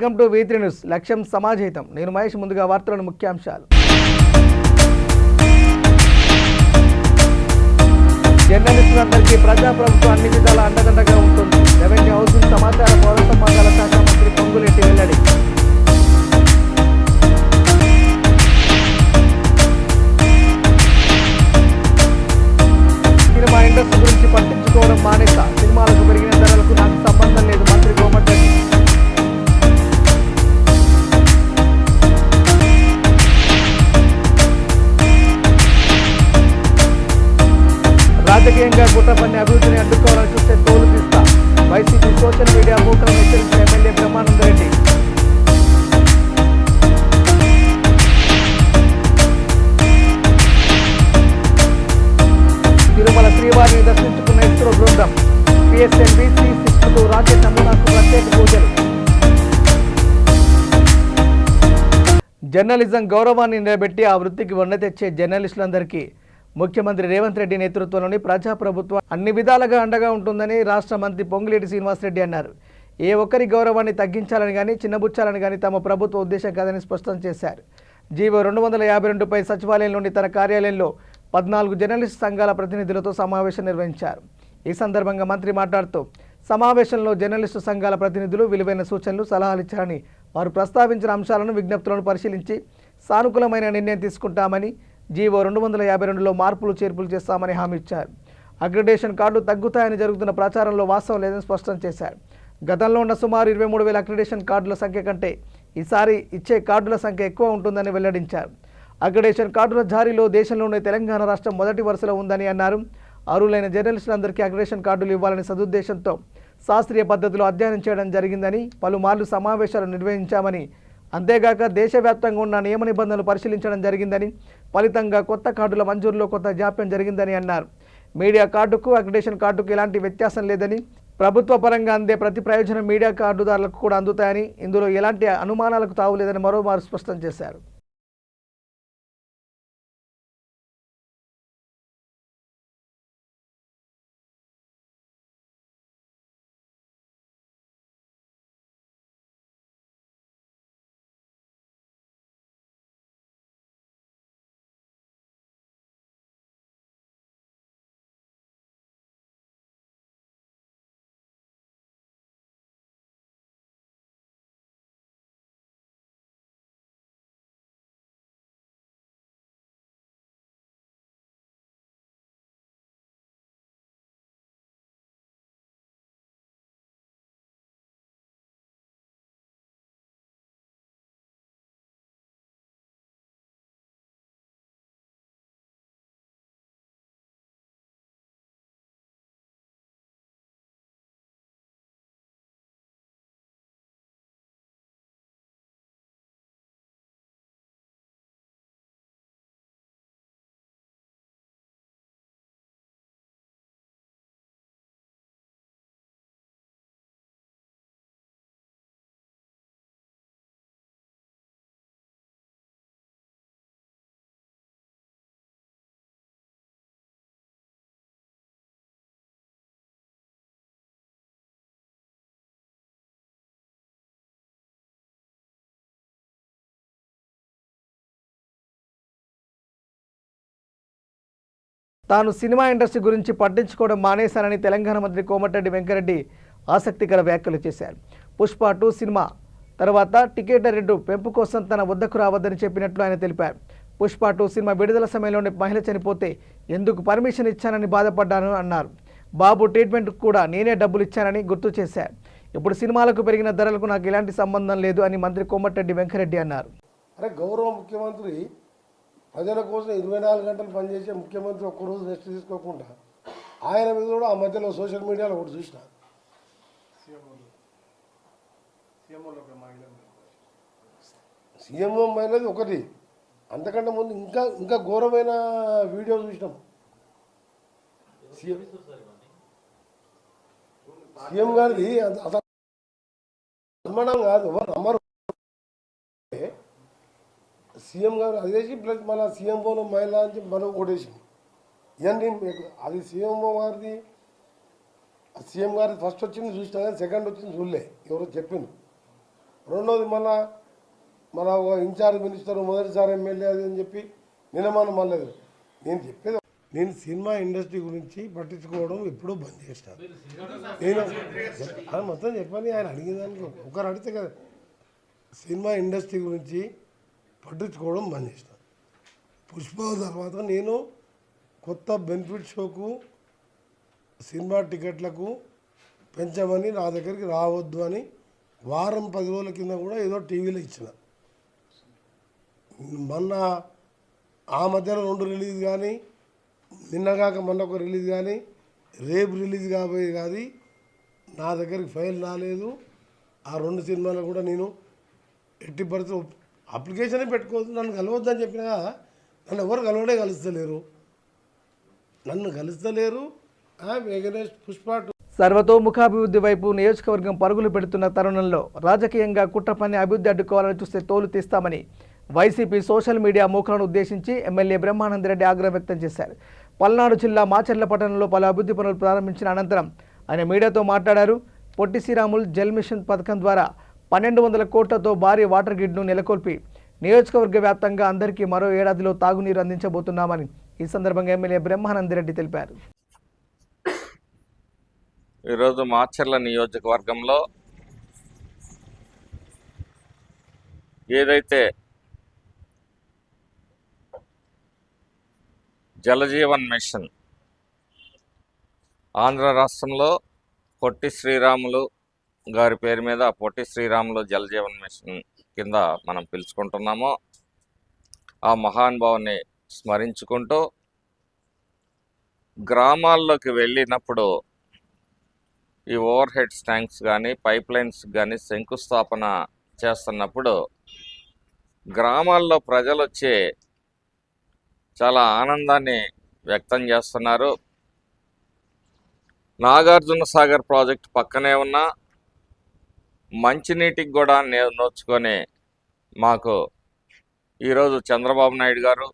Welcome to V3 news. లక్ష్యం సమాజహితం. నేను మహేష్. ముందుగా వార్తలను ముఖ్యాంశాలు. జర్నలిస్టులందరికీ ప్రజాప్రభుత్వం అన్ని విధాల అండదండగా ఉంటుంది. రెవెన్యూ, హౌసింగ్, సమాచార పౌర సంబంధాల శాఖ మంత్రి పొంగులేటి వెల్లడి. సినిమా ఇండస్ట్రీ గురించి పట్టించుకోవడం మానేసా. సినిమాలకు పెరిగిన ధరలకు నాకు సంబంధం లేదు. మంత్రి కోమటిరెడ్డి. రాజకీయంగా గుట్టపన్ని అభివృద్ధిని అడ్డుకోవాలని చూస్తే తోలు తీస్తా. వైసీపీ సోషల్ మీడియా మూకలను హెచ్చరించిన ఎమ్మెల్యే బ్రహ్మానంద రెడ్డి. తిరుమల శ్రీవారిని దర్శించుకున్న ఇస్రో బృందం. PSLV C-62 రాకెట్ నమూనాకు ప్రత్యేక పూజలు. జర్నలిజం గౌరవాన్ని నిలబెట్టి ఆ వృత్తికి వన్నె తెచ్చే జర్నలిస్టులందరికీ ముఖ్యమంత్రి రేవంత్ రెడ్డి నేతృత్వంలోని ప్రజాప్రభుత్వం అన్ని విధాలుగా అండగా ఉంటుందని రాష్ట్ర మంత్రి పొంగులేటి శ్రీనివాసరెడ్డి అన్నారు. ఏ ఒక్కరి గౌరవాన్ని తగ్గించాలని కానీ చిన్నబుచ్చాలని కానీ తమ ప్రభుత్వ ఉద్దేశం కాదని స్పష్టం చేశారు. జీవో 252పై సచివాలయంలోని తన కార్యాలయంలో 14 జర్నలిస్టు సంఘాల ప్రతినిధులతో సమావేశం నిర్వహించారు. ఈ సందర్భంగా మంత్రి మాట్లాడుతూ సమావేశంలో జర్నలిస్టు సంఘాల ప్రతినిధులు విలువైన సూచనలు, సలహాలు ఇచ్చారని, వారు ప్రస్తావించిన అంశాలను, విజ్ఞప్తులను పరిశీలించి సానుకూలమైన నిర్ణయం తీసుకుంటామని, జీవో 252లో మార్పులు చేర్పులు చేస్తామని హామీ ఇచ్చారు. అక్రిడేషన్ కార్డులు తగ్గుతాయని జరుగుతున్న ప్రచారంలో వాస్తవం లేదని స్పష్టం చేశారు. గతంలో ఉన్న సుమారు 23,000 అక్రిడేషన్ కార్డుల సంఖ్య కంటే ఈసారి ఇచ్చే కార్డుల సంఖ్య ఎక్కువ ఉంటుందని వెల్లడించారు. అక్రిడేషన్ కార్డుల జారీలో దేశంలోనే తెలంగాణ రాష్ట్రం మొదటి వరుసలో ఉందని అన్నారు. అర్హులైన జర్నలిస్టులందరికీ అక్రిడేషన్ కార్డులు ఇవ్వాలని సదుద్దేశంతో శాస్త్రీయ పద్ధతిలో అధ్యయనం చేయడం జరిగిందని, పలుమార్లు సమావేశాలు నిర్వహించామని, అంతేగాక దేశవ్యాప్తంగా ఉన్న నియమ నిబంధనలు పరిశీలించడం జరిగిందని, ఫలితంగా కొత్త కార్డుల మంజూరులో కొంత జాప్యం జరిగిందని అన్నారు. మీడియా కార్డుకు అక్రిడేషన్ కార్డుకు ఎలాంటి వ్యత్యాసం లేదని, ప్రభుత్వ పరంగా అందే ప్రతి ప్రయోజనం మీడియా కార్డుదారులకు కూడా అందుతాయని, ఇందులో ఎలాంటి అనుమానాలకు తావులేదని మరోమారు స్పష్టం చేశారు. తాను సినిమా ఇండస్ట్రీ గురించి పట్టించుకోవడం మానేశానని తెలంగాణ మంత్రి కోమటిరెడ్డి వెంకరెడ్డి ఆసక్తికర వ్యాఖ్యలు చేశారు. పుష్ప 2 సినిమా తర్వాత టికెట్ రేటు పెంపు కోసం తన వద్దకు రావద్దని చెప్పినట్లు ఆయన తెలిపారు. పుష్ప 2 సినిమా విడుదల సమయంలోనే మహిళ చనిపోతే ఎందుకు పర్మిషన్ ఇచ్చానని బాధపడ్డాను అన్నారు. బాబు ట్రీట్మెంట్కు కూడా నేనే డబ్బులు ఇచ్చానని గుర్తు చేశారు. ఇప్పుడు సినిమాలకు పెరిగిన ధరలకు నాకు ఎలాంటి సంబంధం లేదు అని మంత్రి కోమటిరెడ్డి వెంకరెడ్డి అన్నారు. గౌరవ ముఖ్యమంత్రి ప్రజల కోసం 24 గంటలు పనిచేసే ముఖ్యమంత్రి ఒక్కరోజు రెస్ట్ తీసుకోకుండా ఆయన మీద కూడా ఆ మధ్యలో సోషల్ మీడియాలో ఒకటి చూసిన సీఎంఓ మహిళది ఒకటి, అంతకంటే ముందు ఇంకా ఘోరమైన వీడియో చూసినాం. సీఎం గారిది అసలు నమ్మడం కాదు, నమ్మరు. సీఎం గారు అదేసి ప్లస్ మళ్ళీ సీఎంఓలో మహిళ అని చెప్పి మనం కొట్టేసి ఇవన్నీ అది సీఎంఓ గారిది. సీఎం గారి ఫస్ట్ వచ్చింది చూసినా కానీ సెకండ్ వచ్చింది చూడలే, ఎవరో చెప్పింది. రెండోది మన ఒక ఇన్ఛార్జ్ మినిస్టర్ మొదటిసారి ఎమ్మెల్యే అది అని చెప్పి నిలమానం మళ్ళీ నేను చెప్పేది నేను సినిమా ఇండస్ట్రీ గురించి పట్టించుకోవడం ఎప్పుడూ బంద్ చేస్తాను. నేను మొత్తం చెప్పని ఆయన అడిగిన దానికి ఒకరు అడిగితే కదా సినిమా ఇండస్ట్రీ గురించి పట్టించుకోవడం బంద్ చేస్తాను. పుష్ప తర్వాత నేను కొత్త బెనిఫిట్ షోకు సినిమా టికెట్లకు పెంచమని నా దగ్గరికి రావద్దు అని వారం 10 రోజుల కింద కూడా ఏదో టీవీలో ఇచ్చిన. మొన్న ఆ మధ్యలో 2 రిలీజ్ కానీ నిన్నగాక మొన్న ఒక రిలీజ్ కానీ రేపు రిలీజ్ కాబోయే కానీ నా దగ్గరికి ఫైల్ రాలేదు. ఆ 2 సినిమాలు కూడా నేను ఎట్టి పరిస్థితి అప్లికేషనే పెట్టుకోవద్దు, నన్ను కలవద్దని చెప్పినా నన్ను ఎవరు కలుస్తలేరు. పుష్ప సర్వతోముఖాభివృద్ధి వైపు నియోజకవర్గం పరుగులు పెడుతున్న తరుణంలో రాజకీయంగా కుట్రపన్ని అభివృద్ధి అడ్డుకోవాలని చూస్తే తోలు తీస్తామని వైసీపీ సోషల్ మీడియా మూకలను ఉద్దేశించి ఎమ్మెల్యే బ్రహ్మానందరెడ్డి ఆగ్రహం వ్యక్తం చేశారు. పల్నాడు జిల్లా మాచర్ల పట్టణంలో పలు అభివృద్ధి పనులు ప్రారంభించిన అనంతరం ఆయన మీడియాతో మాట్లాడారు. పొట్టి శ్రీరాములు జల్ మిషన్ పథకం ద్వారా 1200 కోట్లతో భారీ వాటర్ గ్రిడ్ను నెలకొల్పి నియోజకవర్గ వ్యాప్తంగా అందరికీ మరో ఏడాదిలో తాగునీరు అందించబోతున్నామని ఈ సందర్భంగా ఎమ్మెల్యే బ్రహ్మానందరెడ్డి తెలిపారు. ఈరోజు మాచర్ల నియోజకవర్గంలో ఏదైతే జలజీవన్ మిషన్ ఆంధ్ర రాష్ట్రంలో పొట్టి శ్రీరాములు గారి పేరు మీద పొట్టి శ్రీరాములు జలజీవన్ మిషన్ కింద మనం పిలుచుకుంటున్నామో ఆ మహానుభావుని స్మరించుకుంటూ గ్రామాల్లోకి వెళ్ళినప్పుడు ఈ ఓవర్ హెడ్ ట్యాంక్స్ కానీ పైప్ లైన్స్ కానీ శంకుస్థాపన చేస్తున్నప్పుడు గ్రామాల్లో ప్రజలు వచ్చి చాలా ఆనందాన్ని వ్యక్తం చేస్తున్నారు. నాగార్జున సాగర్ ప్రాజెక్ట్ పక్కనే ఉన్న మంచినీటికి కూడా నోచుకొని మాకు ఈరోజు చంద్రబాబు నాయుడు గారు,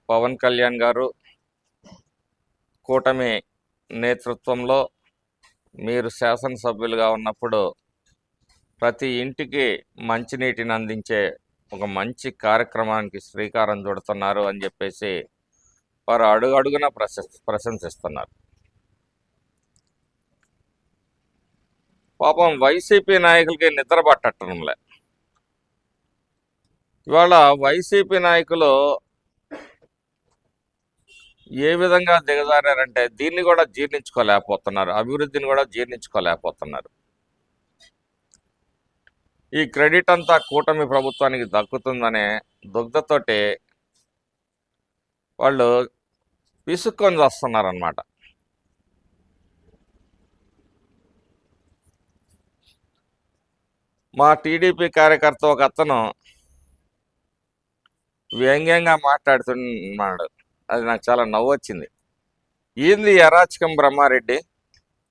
పవన్ కళ్యాణ్ గారు కూటమి నేతృత్వంలో మీరు శాసనసభ్యులుగా ఉన్నప్పుడు ప్రతి ఇంటికి మంచినీటిని అందించే ఒక మంచి కార్యక్రమానికి శ్రీకారం చుడుతున్నారు అని చెప్పేసి వారు అడుగడుగున ప్రశంసిస్తున్నారు. పాపం వైసీపీ నాయకులకి నిద్ర పట్టడంలే. ఇవాళ వైసీపీ నాయకులు ఏ విధంగా దిగజారంటే దీన్ని కూడా జీర్ణించుకోలేకపోతున్నారు, అభివృద్ధిని కూడా జీర్ణించుకోలేకపోతున్నారు. ఈ క్రెడిట్ అంతా కూటమి ప్రభుత్వానికి దక్కుతుందనే దుగ్ధతోటి వాళ్ళు విసుక్కొని వస్తున్నారన్నమాట. మా టీడీపీ కార్యకర్త ఒక అతను వ్యంగ్యంగా మాట్లాడుతున్నాడు. అది నాకు చాలా నవ్వొచ్చింది. ఏంది అరాచకం బ్రహ్మారెడ్డి,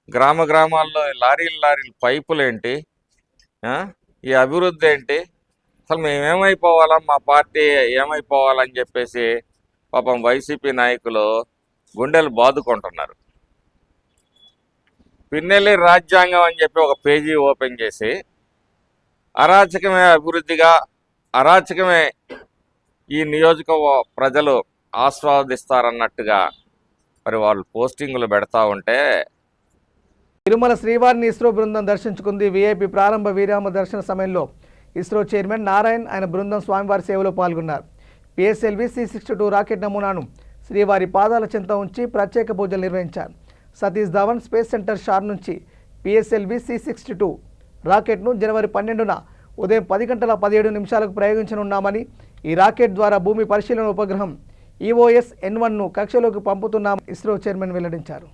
గ్రామాల్లో లారీలు పైపులు ఏంటి, ఈ అభివృద్ధి ఏంటి, అసలు మేమేమైపోవాలా, మా పార్టీ ఏమైపోవాలని చెప్పేసి పాపం వైసీపీ నాయకులు గుండెలు బాదుకుంటున్నారు. పిన్నెల్లి రాజ్యాంగం అని చెప్పి ఒక పేజీ ఓపెన్ చేసి అరాచకమే అభివృద్ధిగా, అరాచకమే ఈ నియోజక ప్రజలు ఆస్వాదిస్తారన్నట్టుగా మరి వాళ్ళు పోస్టింగులు పెడతా ఉంటే తిరుమల శ్రీవారిని ఇస్రో బృందం దర్శించుకుంది. వీఐపీ ప్రారంభ విరామ దర్శన సమయంలో ఇస్రో చైర్మన్ నారాయణ్ ఆయన బృందం స్వామివారి సేవలో పాల్గొన్నారు. పిఎస్ఎల్వి C-62 రాకెట్ నమూనాను శ్రీవారి పాదాల చెంత ఉంచి ప్రత్యేక పూజలు నిర్వహించారు. సతీష్ ధావన్ స్పేస్ సెంటర్ షార్ నుంచి పిఎస్ఎల్వి C-62 రాకెట్ను జనవరి 12న ఉదయం 10:17 ప్రయోగించనున్నామని, ఈ రాకెట్ ద్వారా భూమి పరిశీలన ఉపగ్రహం EOS-N1ను కక్షలోకి పంపుతున్నామని ఇస్రో చైర్మన్ వెల్లడించారు.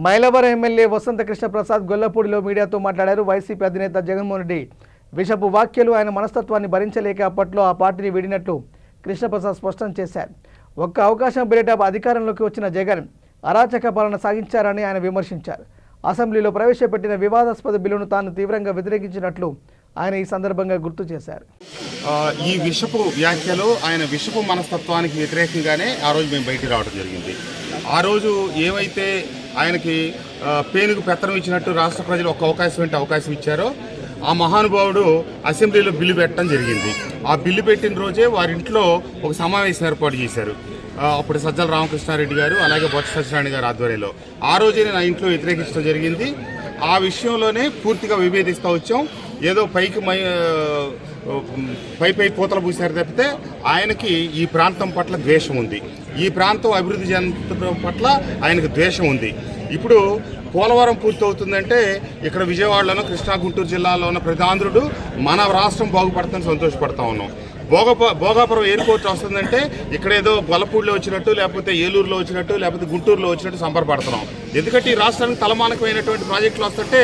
మైలవరం ఎమ్మెల్యే వసంత కృష్ణ ప్రసాద్ గొల్లపూడిలో మీడియాతో మాట్లాడారు. వైసీపీ అధినేత జగన్మోహన్ రెడ్డి విషపు వ్యాఖ్యలు ఆయన మనస్తత్వాన్ని భరించలేక అప్పట్లో ఆ పార్టీని వీడినట్లు కృష్ణప్రసాద్ స్పష్టం చేశారు. ఒక్క అవకాశం పేరిట అధికారంలోకి వచ్చిన జగన్ అరాచక పాలన సాగించారని ఆయన విమర్శించారు. అసెంబ్లీలో ప్రవేశపెట్టిన వివాదాస్పద బిల్లును తాను తీవ్రంగా వ్యతిరేకించినట్లు ఆయన ఈ సందర్భంగా గుర్తు చేశారు. ఈ విషపు వ్యాఖ్యలు ఆయన విషపు మనస్తత్వానికి వ్యతిరేకంగానే ఆ రోజు మేము బయటికి రావడం జరిగింది. ఆ రోజు ఏమైతే ఆయనకి పేనుకు పెత్తనం ఇచ్చినట్టు రాష్ట్ర ప్రజలు ఒక అవకాశం ఇచ్చారో ఆ మహానుభావుడు అసెంబ్లీలో బిల్లు పెట్టడం జరిగింది. ఆ బిల్లు పెట్టిన రోజే వారింట్లో ఒక సమావేశం ఏర్పాటు చేశారు. అప్పుడు సజ్జల రామకృష్ణారెడ్డి గారు అలాగే బొత్స సత్యనారాయణ గారు ఆధ్వర్యంలో ఆ రోజే నేను ఆ ఇంట్లో వ్యతిరేకించడం జరిగింది. ఆ విషయంలోనే పూర్తిగా విభేదిస్తూ వచ్చాం. ఏదో పై పూతలు పూసారు తప్పితే ఆయనకి ఈ ప్రాంతం పట్ల ద్వేషం ఉంది. ఈ ప్రాంతం అభివృద్ధి చెందడం పట్ల ఆయనకు ద్వేషం ఉంది. ఇప్పుడు పోలవరం పూర్తవుతుందంటే ఇక్కడ విజయవాడలోనూ కృష్ణా గుంటూరు జిల్లాలో ఉన్న ప్రధానుడు మన రాష్ట్రం బాగుపడుతుందని సంతోషపడతా ఉన్నాం. భోగాపురం ఎయిర్పోర్ట్ వస్తుందంటే ఇక్కడ ఏదో గొల్లపూడిలో వచ్చినట్టు లేకపోతే ఏలూరులో వచ్చినట్టు లేకపోతే గుంటూరులో వచ్చినట్టు సంబరపడుతున్నాం. ఎందుకంటే ఈ రాష్ట్రానికి తలమానకమైనటువంటి ప్రాజెక్టులు వస్తుంటే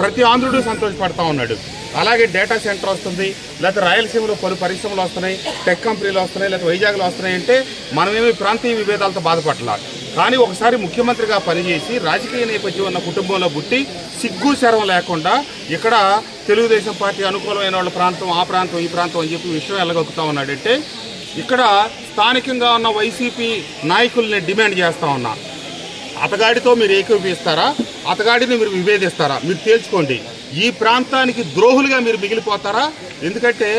ప్రతి ఆంధ్రుడు సంతోషపడతా ఉన్నాడు. అలాగే డేటా సెంటర్ వస్తుంది, లేకపోతే రాయలసీమలో పలు పరిశ్రమలు వస్తున్నాయి, టెక్ కంపెనీలు వస్తున్నాయి, లేకపోతే వైజాగ్లో వస్తున్నాయి అంటే మనమేమి ప్రాంతీయ విభేదాలతో బాధపడలేదు. కానీ ఒకసారి ముఖ్యమంత్రిగా పనిచేసి రాజకీయ నేపథ్యం ఉన్న కుటుంబంలో పుట్టి సిగ్గు శరం లేకుండా ఇక్కడ తెలుగుదేశం పార్టీ అనుకూలమైన వాళ్ళ ప్రాంతం ఆ ప్రాంతం ఈ ప్రాంతం అని చెప్పి విషయం ఎల్లగొక్కుతా ఉన్నాడంటే ఇక్కడ స్థానికంగా ఉన్న వైసీపీ నాయకుల్ని డిమాండ్ చేస్తూ ఉన్నా, అతగాడితో మీరు ఏకీభవిస్తారా, అతగాడిని మీరు విభేదిస్తారా, మీరు తేల్చుకోండి. ఈ ప్రాంతానికి ద్రోహులుగా మీరు మిగిలిపోతారా? ఎందుకంటే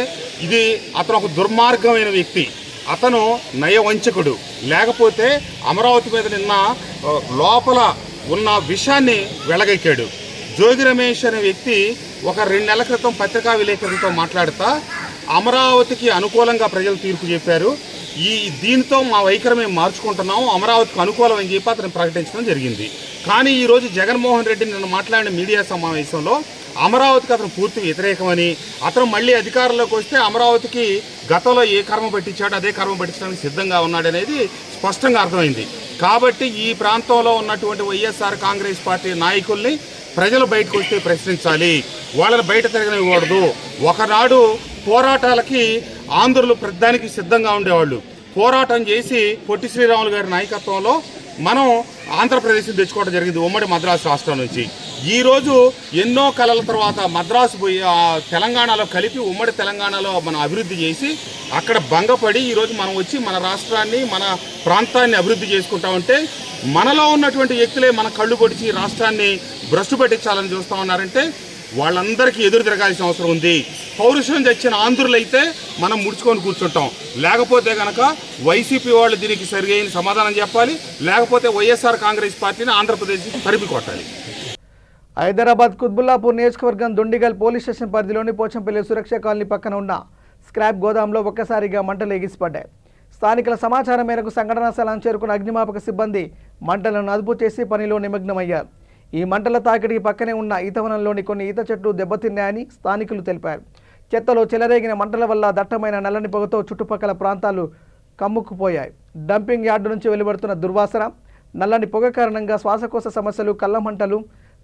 ఇది అతను ఒక దుర్మార్గమైన వ్యక్తి, అతను నయవంచకుడు. లేకపోతే అమరావతి మీద నిన్న లోపల ఉన్న విషయాన్ని వెలగెక్కాడు. జోగి రమేష్ అనే వ్యక్తి ఒక 2 నెలల క్రితం పత్రికా విలేకరులతో మాట్లాడుతా అమరావతికి అనుకూలంగా ప్రజలు తీర్పు చెప్పారు, దీంతో మా వైఖరి మేము మార్చుకుంటున్నాం, అమరావతికి అనుకూలం అని చెప్పి అతను ప్రకటించడం జరిగింది. కానీ ఈరోజు జగన్మోహన్ రెడ్డి నిన్న మాట్లాడిన మీడియా సమావేశంలో అమరావతికి అతను పూర్తి వ్యతిరేకమని, అతను మళ్ళీ అధికారంలోకి వస్తే అమరావతికి గతంలో ఏ కర్మ పట్టించాడో అదే కర్మ పట్టించడానికి సిద్ధంగా ఉన్నాడనేది స్పష్టంగా అర్థమైంది. కాబట్టి ఈ ప్రాంతంలో ఉన్నటువంటి వైఎస్ఆర్ కాంగ్రెస్ పార్టీ నాయకుల్ని ప్రజలు బయటకు వస్తే ప్రశ్నించాలి, వాళ్ళని బయట తిరగనివ్వకూడదు. ఒకనాడు పోరాటాలకి ఆంధ్రులు ప్రతిదానికి సిద్ధంగా ఉండేవాళ్ళు. పోరాటం చేసి పొట్టి శ్రీరాములు గారి నాయకత్వంలో మనం ఆంధ్రప్రదేశ్ని తెచ్చుకోవడం జరిగింది ఉమ్మడి మద్రాసు రాష్ట్రం నుంచి. ఈరోజు ఎన్నో కళల తర్వాత మద్రాసు పోయి తెలంగాణలో కలిపి ఉమ్మడి తెలంగాణలో మనం అభివృద్ధి చేసి అక్కడ భంగపడి ఈరోజు మనం వచ్చి మన రాష్ట్రాన్ని మన ప్రాంతాన్ని అభివృద్ధి చేసుకుంటామంటే మనలో ఉన్నటువంటి వ్యక్తులే మన కళ్ళు పొడిచి రాష్ట్రాన్ని భ్రష్టు పట్టించాలని చూస్తూ ఉన్నారంటే వాళ్ళందరికీ ఎదురు తిరగాల్సిన అవసరం ఉంది. పౌరుషం తెచ్చిన ఆంధ్రులైతే మనం ముడుచుకొని కూర్చుంటాం, లేకపోతే కనుక వైసీపీ వాళ్ళు దీనికి సరిగైన సమాధానం చెప్పాలి, లేకపోతే వైఎస్ఆర్ కాంగ్రెస్ పార్టీని ఆంధ్రప్రదేశ్కి తరిమి కొట్టాలి. హైదరాబాద్ కుత్బుల్లాపూర్ నియోజకవర్గం దుండిగల్ పోలీస్ స్టేషన్ పరిధిలోని పోచంపల్లి సురక్ష కాలనీ పక్కన ఉన్న స్క్రాప్ గోదాంలో ఒక్కసారిగా మంటలు ఎగిసిపడ్డాయి. స్థానికుల సమాచారం మేరకు సంఘటనా స్థలాన్ని చేరుకున్న అగ్నిమాపక సిబ్బంది మంటలను అదుపు చేసి పనిలో నిమగ్నమయ్యారు. ఈ మంటల తాకిడికి పక్కనే ఉన్న ఈతవనంలోని కొన్ని ఈత చెట్లు దెబ్బతిన్నాయని స్థానికులు తెలిపారు. చెత్తలో చెలరేగిన మంటల వల్ల దట్టమైన నల్లని పొగతో చుట్టుపక్కల ప్రాంతాలు కమ్ముకుపోయాయి. డంపింగ్ యార్డు నుంచి వెలువడుతున్న దుర్వాసన, నల్లని పొగ కారణంగా శ్వాసకోశ సమస్యలు, కళ్ళ మంటలు,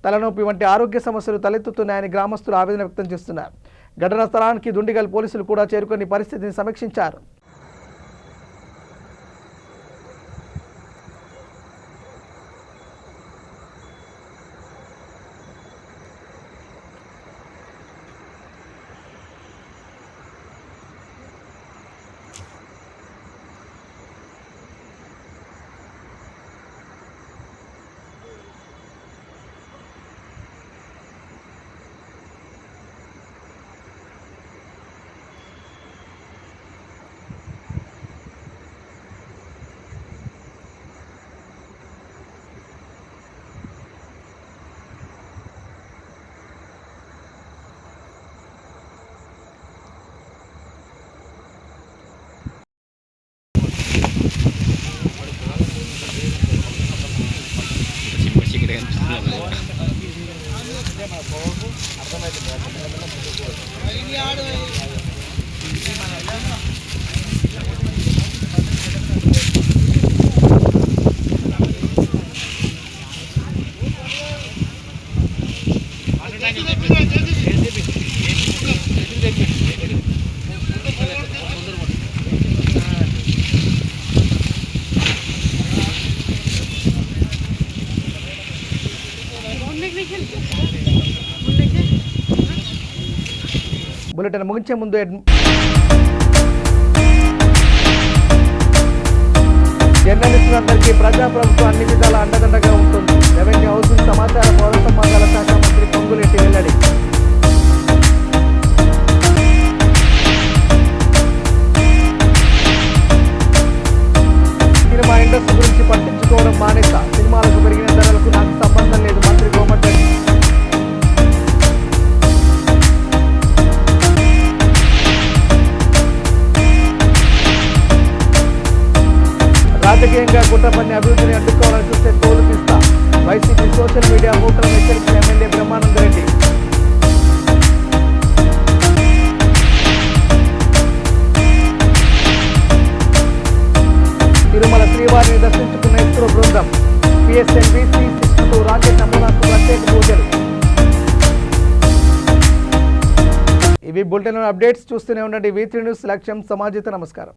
తలనొప్పి వంటి ఆరోగ్య సమస్యలు తలెత్తుతున్నాయని గ్రామస్తులు ఆవేదన వ్యక్తం చేస్తున్నారు. ఘటనా స్థలానికి దుండిగల్ పోలీసులు కూడా చేరుకొని పరిస్థితిని సమీక్షించారు. బులెటిన్ ముగించే ముందు జర్నలిస్టులందరికీ ప్రజాప్రభుత్వం అన్ని విధాల అండదండగా ఉంటుంది. రెవెన్యూ, హౌసింగ్, సమాచార పౌర సంబంధాల శాఖ మంత్రి పొంగులేటి వెల్లడి. సినిమా ఇండస్ట్రీ గురించి పట్టించుకోవడం మానేస్తా, సినిమాలకు పెరిగిన ధరలకు నాకు సంబంధం లేదు మంత్రి కోమటిరెడ్డి. రాజకీయంగా కుట్రపన్ని అభివృద్ధిని అడ్డుకోవాలని చూస్తే తోలు తీస్తా, వైసీపీ సోషల్ మీడియా మూకలను హెచ్చరించిన ఎమ్మెల్యే బ్రహ్మానంద రెడ్డి. తిరుమల శ్రీవారిని దర్శించుకున్న ఇస్రో బృందం. పిఎస్ఎల్వి C-62 రాకెట్ నమూనాకు ప్రత్యేక పూజలు. ఇవి బులెటిన్ అప్డేట్స్. చూస్తూనే ఉండండి V3 న్యూస్. లక్ష్యం సమాజిత. నమస్కారం.